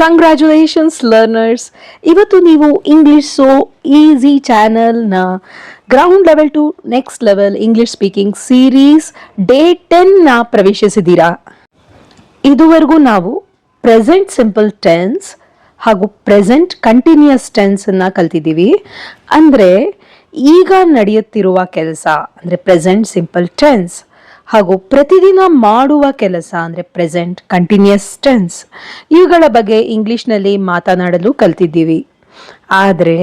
Congratulations learners. ಇವತ್ತು ನೀವು English so easy ಚಾನೆಲ್ನ ground level to next level English speaking series day 10ನ ಪ್ರವೇಶಿಸಿದ್ದೀರಾ. ಇದುವರೆಗೂ ನಾವು ಪ್ರೆಸೆಂಟ್ ಸಿಂಪಲ್ ಟೆನ್ಸ್ ಹಾಗೂ ಪ್ರೆಸೆಂಟ್ ಕಂಟಿನ್ಯೂಸ್ ಟೆನ್ಸ್ ಅನ್ನ ಕಲ್ತಿದ್ದೀವಿ. ಅಂದರೆ ಈಗ ನಡೆಯುತ್ತಿರುವ ಕೆಲಸ ಅಂದರೆ ಪ್ರೆಸೆಂಟ್ ಸಿಂಪಲ್ ಟೆನ್ಸ್ ಹಾಗೂ ಪ್ರತಿದಿನ ಮಾಡುವ ಕೆಲಸ ಅಂದರೆ ಪ್ರೆಸೆಂಟ್ ಕಂಟಿನ್ಯೂಸ್ ಟೆನ್ಸ್, ಇವುಗಳ ಬಗ್ಗೆ ಇಂಗ್ಲಿಷ್ನಲ್ಲಿ ಮಾತನಾಡಲು ಕಲ್ತಿದ್ದೀವಿ. ಆದರೆ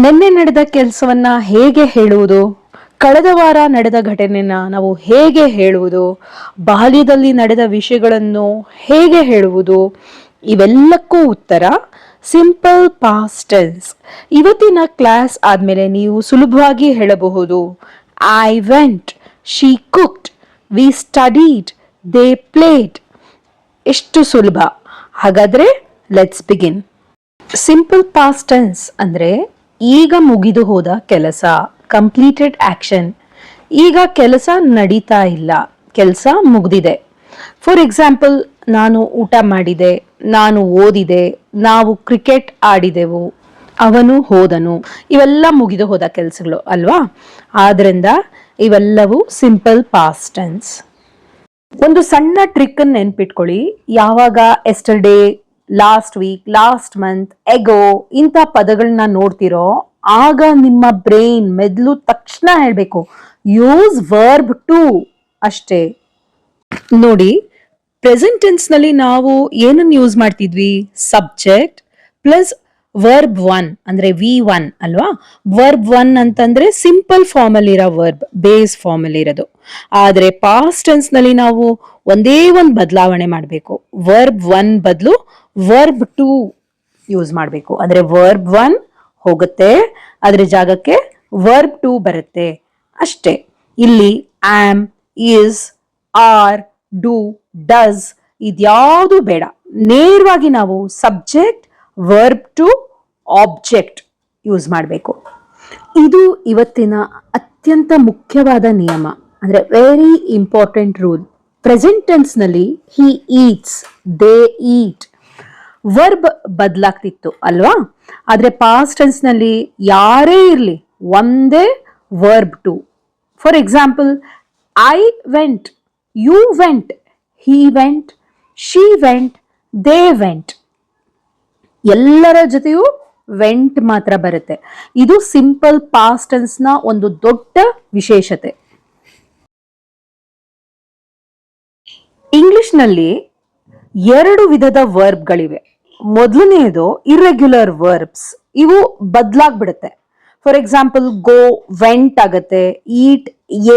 ನಿನ್ನೆ ನಡೆದ ಕೆಲಸವನ್ನ ಹೇಗೆ ಹೇಳುವುದು, ಕಳೆದ ವಾರ ನಡೆದ ಘಟನೆನ ನಾವು ಹೇಗೆ ಹೇಳುವುದು, ಬಾಲ್ಯದಲ್ಲಿ ನಡೆದ ವಿಷಯಗಳನ್ನು ಹೇಗೆ ಹೇಳುವುದು, ಇವೆಲ್ಲಕ್ಕೂ ಉತ್ತರ ಸಿಂಪಲ್ ಪಾಸ್ಟ್ ಟೆನ್ಸ್. ಇವತ್ತಿನ ಕ್ಲಾಸ್ ಆದಮೇಲೆ ನೀವು ಸುಲಭವಾಗಿ ಹೇಳಬಹುದು, I went, she cooked, we studied, they played. ಎಷ್ಟು ಸುಲಭ. ಹಾಗಾದ್ರೆ let's begin. Simple past tense ಅಂದ್ರೆ ಈಗ ಮುಗಿದು ಹೋದ ಕೆಲಸ, ಕಂಪ್ಲೀಟೆಡ್ ಆಕ್ಷನ್. ಈಗ ಕೆಲಸ ನಡೀತಾ ಇಲ್ಲ, ಕೆಲಸ ಮುಗ್ದಿದೆ. ಫಾರ್ ಎಕ್ಸಾಂಪಲ್, ನಾನು ಊಟ ಮಾಡಿದೆ, ನಾನು ಓದಿದೆ, ನಾವು ಕ್ರಿಕೆಟ್ ಆಡಿದೆವು, ಅವನು ಹೋದನು. ಇವೆಲ್ಲ ಮುಗಿದು ಹೋದ ಕೆಲಸಗಳು ಅಲ್ವಾ? ಆದ್ರಿಂದ ಇವೆಲ್ಲವೂ ಸಿಂಪಲ್ ಪಾಸ್ಟ್ ಟೆನ್ಸ್. ಒಂದು ಸಣ್ಣ ಟ್ರಿಕ್ ಅನ್ನು ನೆನ್ಪಿಟ್ಕೊಳ್ಳಿ. ಯಾವಾಗ yesterday, last week, last month, ago ಇಂಥ ಪದಗಳನ್ನ ನೋಡ್ತಿರೋ ಆಗ ನಿಮ್ಮ ಬ್ರೈನ್ ಮೆದುಳು ತಕ್ಷಣ ಹೇಳ್ಬೇಕು ಯೂಸ್ ವರ್ಬ್ ಟು ಅಷ್ಟೇ. ನೋಡಿ, ಪ್ರೆಸೆಂಟ್ ಟೆನ್ಸ್ ನಲ್ಲಿ ನಾವು ಏನನ್ನು ಯೂಸ್ ಮಾಡ್ತಿದ್ವಿ? ಸಬ್ಜೆಕ್ಟ್ ಪ್ಲಸ್ ವರ್ಬ್ 1 ಅಂದ್ರೆ V1 ಅಲ್ವಾ? ವರ್ಬ್ 1 ಅಂತಂದ್ರೆ ಸಿಂಪಲ್ ಫಾರ್ಮ್ ಅಲ್ಲಿ ಇರೋ ವರ್ಬ್, ಬೇಸ್ ಫಾರ್ಮ್ ಅಲ್ಲಿ ಇರೋದು. ಆದ್ರೆ ಪಾಸ್ಟ್ ಟೆನ್ಸ್ ನಲ್ಲಿ ನಾವು ಒಂದೇ ಒಂದು ಬದಲಾವಣೆ ಮಾಡಬೇಕು. ವರ್ಬ್ 1 ಬದಲು ವರ್ಬ್ 2 ಯೂಸ್ ಮಾಡಬೇಕು. ಅಂದ್ರೆ ವರ್ಬ್ 1 ಹೋಗುತ್ತೆ, ಅದ್ರ ಜಾಗಕ್ಕೆ ವರ್ಬ್ 2 ಬರುತ್ತೆ ಅಷ್ಟೇ. ಇಲ್ಲಿ am, is, are, do, does ಇದ್ಯಾವುದು ಬೇಡ. ನೇರವಾಗಿ ನಾವು subject verb to object use ಮಾಡಬೇಕು. ಇದು ಇವತ್ತಿನ ಅತ್ಯಂತ ಮುಖ್ಯವಾದ ನಿಯಮ, ಅಂದ್ರೆ very important rule. Present tense ನಲ್ಲಿ he eats, they eat, verb ಬದಲಾಗ್ತಿತ್ತು ಅಲ್ವಾ? ಆದ್ರೆ ಪಾಸ್ಟ್ ಟೆನ್ಸ್ ನಲ್ಲಿ ಯಾರೇ ಇರಲಿ ಒಂದೇ verb two. For example, I went, you went, he went, she went, they went. ಎಲ್ಲರ ಜೊತೆಯೂ ವೆಂಟ್ ಮಾತ್ರ ಬರುತ್ತೆ. ಇದು ಸಿಂಪಲ್ ಪಾಸ್ಟ್ ಟೆನ್ಸ್ ನ ಒಂದು ದೊಡ್ಡ ವಿಶೇಷತೆ. ಇಂಗ್ಲಿಷ್ ನಲ್ಲಿ 2 ವಿಧದ ವರ್ಬ್ಗಳಿವೆ. ಮೊದಲನೆಯದು ಇರ್ರೆಗ್ಯುಲರ್ ವರ್ಬ್ಸ್. ಇವು ಬದಲಾಗ್ಬಿಡುತ್ತೆ. ಫಾರ್ ಎಕ್ಸಾಂಪಲ್, ಗೋ ವೆಂಟ್ ಆಗತ್ತೆ, eat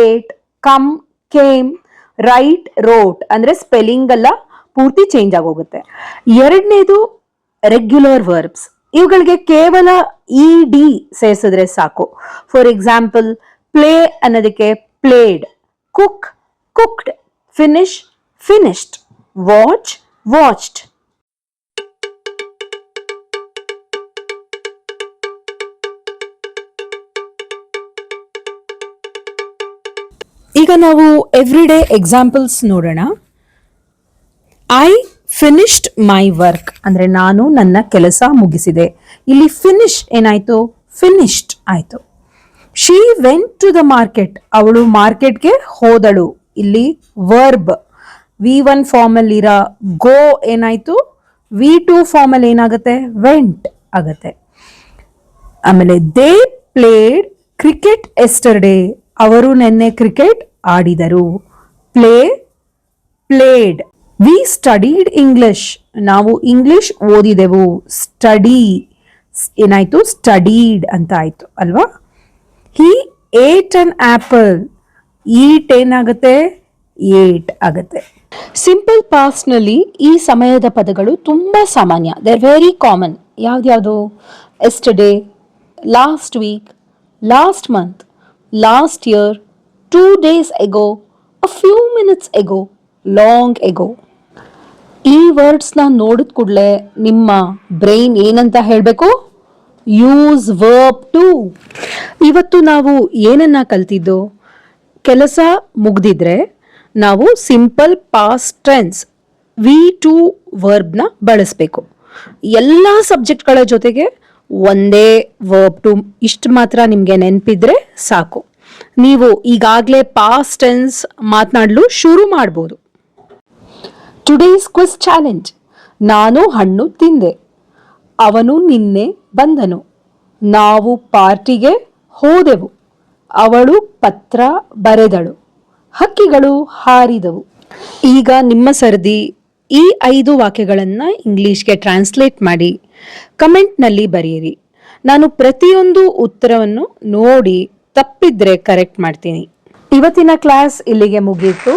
ate, come came, right wrote. ಅಂದ್ರೆ ಸ್ಪೆಲ್ಲಿಂಗ್ ಎಲ್ಲ ಪೂರ್ತಿ ಚೇಂಜ್ ಆಗೋಗುತ್ತೆ. ಎರಡನೇದು ರೆಗ್ಯುಲರ್ ವರ್ಬ್ಸ್. ಇವುಗಳಿಗೆ ಕೇವಲ ED ಸೇರಿಸಿದ್ರೆ ಸಾಕು. ಫಾರ್ ಎಕ್ಸಾಂಪಲ್, ಪ್ಲೇ ಅನ್ನೋದಕ್ಕೆ played, cook cooked, finish finished, watch watched. ಈಗ ನಾವು ಎವ್ರಿಡೇ ಎಕ್ಸಾಂಪಲ್ಸ್ ನೋಡೋಣ. ಐ ಫಿನಿಶ್ಡ್ ಮೈ ವರ್ಕ್ ಅಂದ್ರೆ ನಾನು ನನ್ನ ಕೆಲಸ ಮುಗಿಸಿದೆ. ಇಲ್ಲಿ ಫಿನಿಶ್ ಏನಾಯ್ತು? ಫಿನಿಶ್ಡ್ ಆಯ್ತು. She went to the market, ಅವಳು ಮಾರ್ಕೆಟ್ಗೆ ಹೋದಳು. ಇಲ್ಲಿ ವರ್ಬ್ V1 ಫಾರ್ಮ್ ಅಲ್ಲಿ ಇರೋ ಗೋ ಏನಾಯ್ತು? V2 ಫಾರ್ಮ್ ಅಲ್ಲಿ ಏನಾಗುತ್ತೆ? ವೆಂಟ್ ಆಗತ್ತೆ. ಆಮೇಲೆ ದೇ ಪ್ಲೇಡ್ ಕ್ರಿಕೆಟ್ ಎಸ್ಟರ್ಡೇ, ಅವರು ನೆನ್ನೆ ಕ್ರಿಕೆಟ್ ಆಡಿದರು. Play played. We studied English, ನಾವು ಇಂಗ್ಲಿಷ್ ಓದಿದೆವು. ಸ್ಟಡಿ ಏನಾಯ್ತು? ಸ್ಟಡೀಡ್ ಅಂತ ಆಯ್ತು ಅಲ್ವಾ? ಹಿ ಏಟ್ ಅನ್ ಆಪಲ್, ಈಟ್ ಏನಾಗುತ್ತೆ? ಏಟ್ ಆಗತ್ತೆ. ಸಿಂಪಲ್ ಪಾಸ್ಟ್ ನಲ್ಲಿ ಈ ಸಮಯದ ಪದಗಳು ತುಂಬಾ ಸಾಮಾನ್ಯ. They are very common. ಯಾವ್ದ್ಯಾವುದು? Yesterday, last week, last month, last year, 2 days ago, a few minutes ago, long ago. ಈ ವರ್ಡ್ಸ್ನ ನೋಡಿದ ಕೂಡಲೇ ನಿಮ್ಮ ಬ್ರೈನ್ ಏನಂತ ಹೇಳಬೇಕು? Use verb two. ಇವತ್ತು ನಾವು ಏನನ್ನ ಕಲ್ತಿದ್ದು? ಕೆಲಸ ಮುಗ್ದಿದ್ರೆ ನಾವು ಸಿಂಪಲ್ ಪಾಸ್ಟ್ ಟೆನ್ಸ್ V2 ವರ್ಬ್ನ ಬಳಸಬೇಕು. ಎಲ್ಲ ಸಬ್ಜೆಕ್ಟ್ಗಳ ಜೊತೆಗೆ ಒಂದೇ ವರ್ಬ್ ಟು ಇಷ್ಟು ಮಾತ್ರ ನಿಮಗೆ ನೆನಪಿದ್ರೆ ಸಾಕು. ನೀವು ಈಗಾಗಲೇ ಪಾಸ್ಟ್ ಟೆನ್ಸ್ ಮಾತನಾಡಲು ಶುರು ಮಾಡ್ಬೋದು. Today's quiz challenge. ನಾನು ಹಣ್ಣು ತಿಂದೆ. ಅವನು ನಿನ್ನೆ ಬಂದನು. ನಾವು ಪಾರ್ಟಿಗೆ ಹೋದೆವು. ಅವಳು ಪತ್ರ ಬರೆದಳು. ಹಕ್ಕಿಗಳು ಹಾರಿದವು. ಈಗ ನಿಮ್ಮ ಸರದಿ. ಈ 5 ವಾಕ್ಯಗಳನ್ನು ಇಂಗ್ಲಿಷ್ಗೆ ಟ್ರಾನ್ಸ್ಲೇಟ್ ಮಾಡಿ ಕಮೆಂಟ್ನಲ್ಲಿ ಬರೆಯಿರಿ. ನಾನು ಪ್ರತಿಯೊಂದು ಉತ್ತರವನ್ನು ನೋಡಿ ತಪ್ಪಿದ್ರೆ ಕರೆಕ್ಟ್ ಮಾಡ್ತೀನಿ. ಇವತ್ತಿನ ಕ್ಲಾಸ್ ಇಲ್ಲಿಗೆ ಮುಗಿಯಿತು.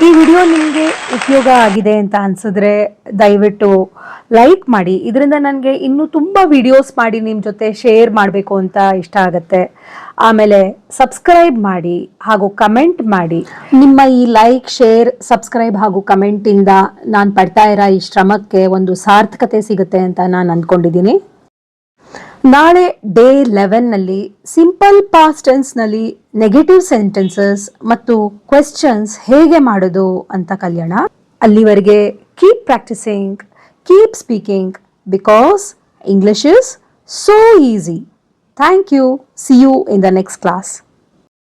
ಈ ವಿಡಿಯೋ ನಿಮಗೆ ಉಪಯೋಗ ಆಗಿದೆ ಅಂತ ಅನ್ಸಿದ್ರೆ ದಯವಿಟ್ಟು ಲೈಕ್ ಮಾಡಿ. ಇದರಿಂದ ನನಗೆ ಇನ್ನೂ ತುಂಬ ವಿಡಿಯೋಸ್ ಮಾಡಿ ನಿಮ್ಮ ಜೊತೆ ಶೇರ್ ಮಾಡಬೇಕು ಅಂತ ಇಷ್ಟ ಆಗುತ್ತೆ. ಆಮೇಲೆ ಸಬ್ಸ್ಕ್ರೈಬ್ ಮಾಡಿ ಹಾಗೂ ಕಮೆಂಟ್ ಮಾಡಿ. ನಿಮ್ಮ ಈ ಲೈಕ್, ಶೇರ್, ಸಬ್ಸ್ಕ್ರೈಬ್ ಹಾಗೂ ಕಮೆಂಟಿಂದ ನಾನು ಪಡ್ತಾ ಇರೋ ಈ ಶ್ರಮಕ್ಕೆ ಒಂದು ಸಾರ್ಥಕತೆ ಸಿಗುತ್ತೆ ಅಂತ ನಾನು ಅಂದ್ಕೊಂಡಿದ್ದೀನಿ. ನಾಳೆ ಡೇ 11ನಲ್ಲಿ ಸಿಂಪಲ್ ಪಾಸ್ಟ್ ಟೆನ್ಸ್ನಲ್ಲಿ ನೆಗೆಟಿವ್ ಸೆಂಟೆನ್ಸಸ್ ಮತ್ತು ಕ್ವೆಶ್ಚನ್ಸ್ ಹೇಗೆ ಮಾಡೋದು ಅಂತ ಕಲಿಯೋಣ. ಅಲ್ಲಿವರೆಗೆ keep practising, keep speaking, because English is so easy. Thank you. See you in the next class.